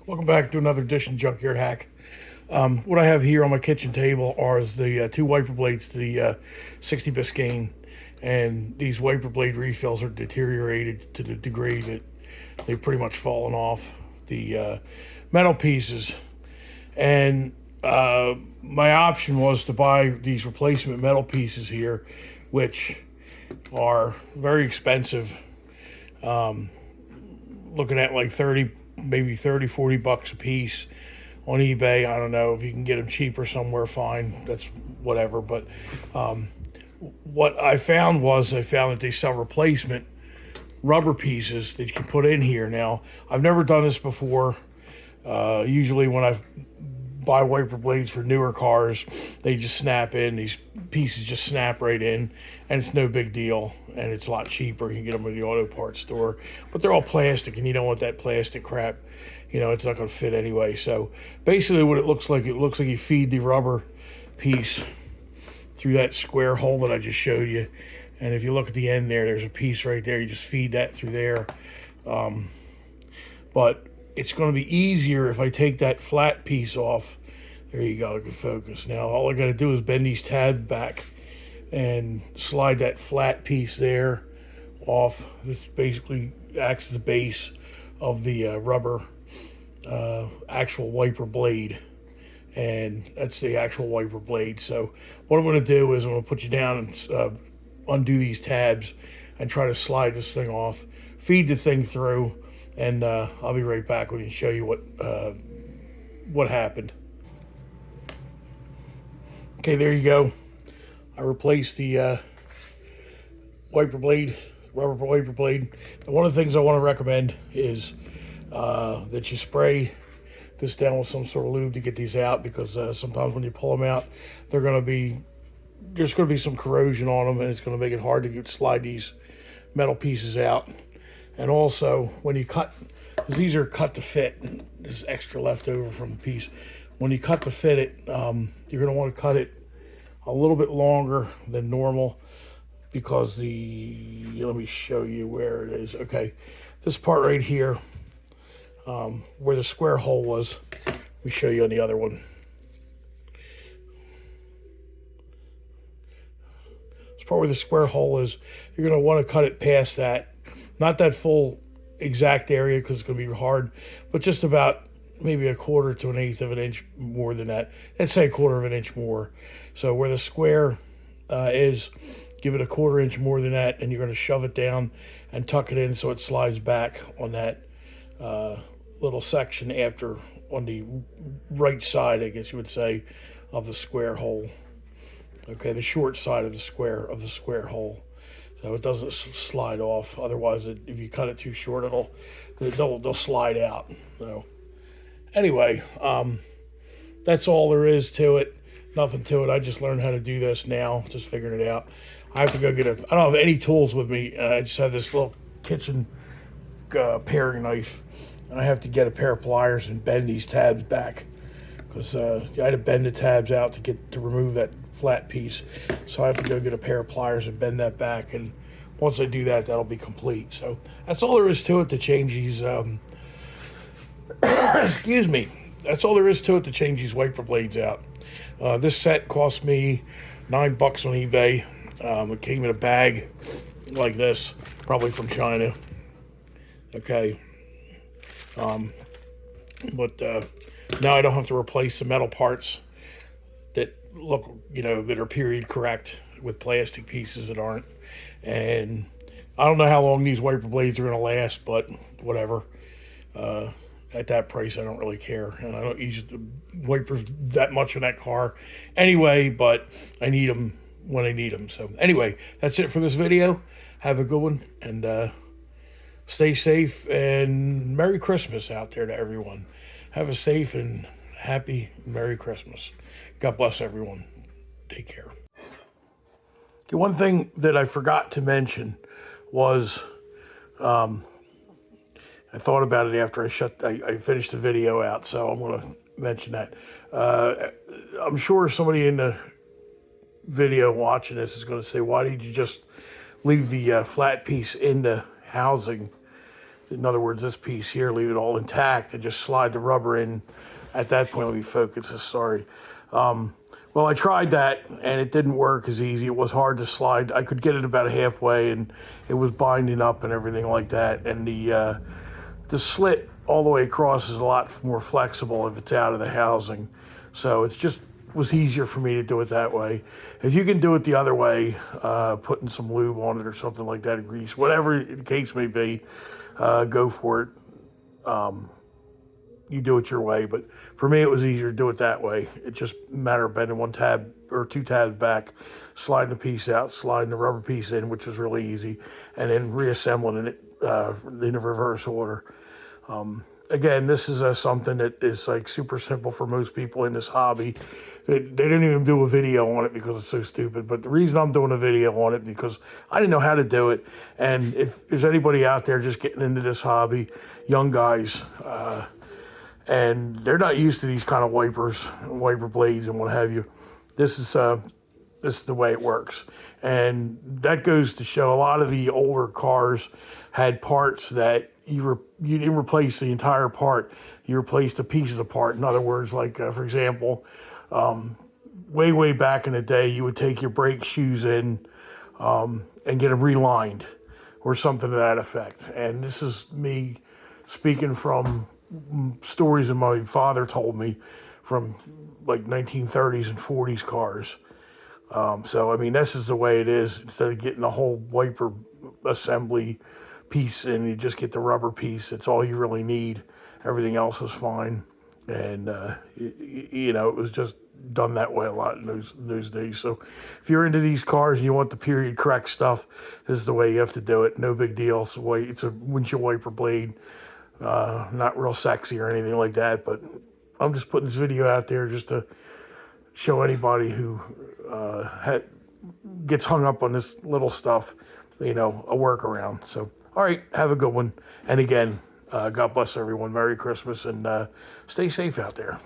Welcome back to another edition Junkyard Hack. What I have here on my kitchen table are the two wiper blades to the 60 Biscayne, and these wiper blade refills are deteriorated to the degree that they've pretty much fallen off the metal pieces. And my option was to buy these replacement metal pieces here, which are very expensive. Looking at like 30, maybe 30, 40 bucks a piece on eBay. I don't know if you can get them cheaper somewhere, fine, that's whatever. But what I found that they sell replacement rubber pieces that you can put in here. Now, I've never done this before. Usually when I buy wiper blades for newer cars, they just snap in. These pieces just snap right in, and it's no big deal, and it's a lot cheaper. You can get them at the auto parts store, but they're all plastic, and you don't want that plastic crap. You know, it's not going to fit anyway. So basically what it looks like you feed the rubber piece through that square hole that I just showed you. And if you look at the end there's a piece right there. You just feed that through there. But it's going to be easier if I take that flat piece off. There you go, I can focus. Now all I got to do is bend these tabs back and slide that flat piece there off. This basically acts as the base of the rubber actual wiper blade, and that's the actual wiper blade. So what I'm going to do is I'm going to put you down and undo these tabs and try to slide this thing off, feed the thing through, and I'll be right back when you show you what happened. Okay, there you go. I replaced the wiper blade, rubber wiper blade. And one of the things I want to recommend is that you spray this down with some sort of lube to get these out, because sometimes when you pull them out, there's going to be some corrosion on them, and it's going to make it hard to slide these metal pieces out. And also, when you cut, because these are cut to fit, there's extra left over from the piece. When you cut to fit it, you're going to want to cut it a little bit longer than normal, because let me show you where it is. Okay, this part right here, where the square hole was, let me show you on the other one. This part where the square hole is, you're going to want to cut it past that. Not that full exact area, because it's going to be hard, but just about maybe a quarter to an eighth of an inch more than that. Let's say a quarter of an inch more. So where the square is, give it a quarter inch more than that, and you're going to shove it down and tuck it in so it slides back on that little section on the right side, I guess you would say, of the square hole. Okay, the short side of the square hole, so it doesn't slide off. Otherwise, if you cut it too short, they'll slide out. So anyway, that's all there is to it. Nothing to it. I just learned how to do this now, just figuring it out. I have to go I don't have any tools with me. I just have this little kitchen paring knife. I have to get a pair of pliers and bend these tabs back, because I had to bend the tabs out to remove that flat piece. So I have to go get a pair of pliers and bend that back, and once I do that, that'll be complete. So that's all there is to it to change these excuse me, that's all there is to it to change these wiper blades out. This set cost me $9 on eBay. It came in a bag like this, probably from China. Okay. But now I don't have to replace the metal parts that that are period correct with plastic pieces that aren't. And I don't know how long these wiper blades are going to last, but whatever. At that price, I don't really care, and I don't use the wipers that much in that car anyway, but I need them when I need them. So anyway, that's it for this video. Have a good one, and stay safe, and Merry Christmas out there to everyone. Have a safe and happy Merry Christmas. God bless everyone. Take care. Okay, one thing that I forgot to mention was, I thought about it after I finished the video out, so I'm going to mention that. I'm sure somebody in the video watching this is going to say, why did you just leave the flat piece in the housing In other words, this piece here, leave it all intact and just slide the rubber in. At that point, let me focus this, sorry. Well, I tried that and it didn't work as easy. It was hard to slide. I could get it about halfway and it was binding up and everything like that. And the slit all the way across is a lot more flexible if it's out of the housing. So it's just was easier for me to do it that way. If you can do it the other way, putting some lube on it or something like that, grease, whatever the case may be, go for it. You do it your way, but for me it was easier to do it that way. It's just a matter of bending one tab or two tabs back, sliding the piece out, sliding the rubber piece in, which was really easy, and then reassembling it in a reverse order. Again, this is something that is like super simple for most people in this hobby. They didn't even do a video on it because it's so stupid. But the reason I'm doing a video on it because I didn't know how to do it. And if there's anybody out there just getting into this hobby, young guys, and they're not used to these kind of wipers, wiper blades, and what have you, this is the way it works. And that goes to show a lot of the older cars had parts that you didn't replace the entire part. You replaced the pieces apart. In other words, like for example, way back in the day, you would take your brake shoes in and get them relined or something to that effect. And this is me speaking from stories that my father told me from like 1930s and 40s cars. So, I mean, this is the way it is. Instead of getting a whole wiper assembly piece and you just get the rubber piece, it's all you really need. Everything else is fine. And, you know, it was just done that way a lot in those days. So if you're into these cars and you want the period correct stuff, this is the way you have to do it. No big deal. It's a windshield wiper blade. Not real sexy or anything like that, but I'm just putting this video out there just to show anybody who gets hung up on this little stuff, you know, a workaround. So, all right, have a good one. And again, God bless everyone. Merry Christmas and stay safe out there.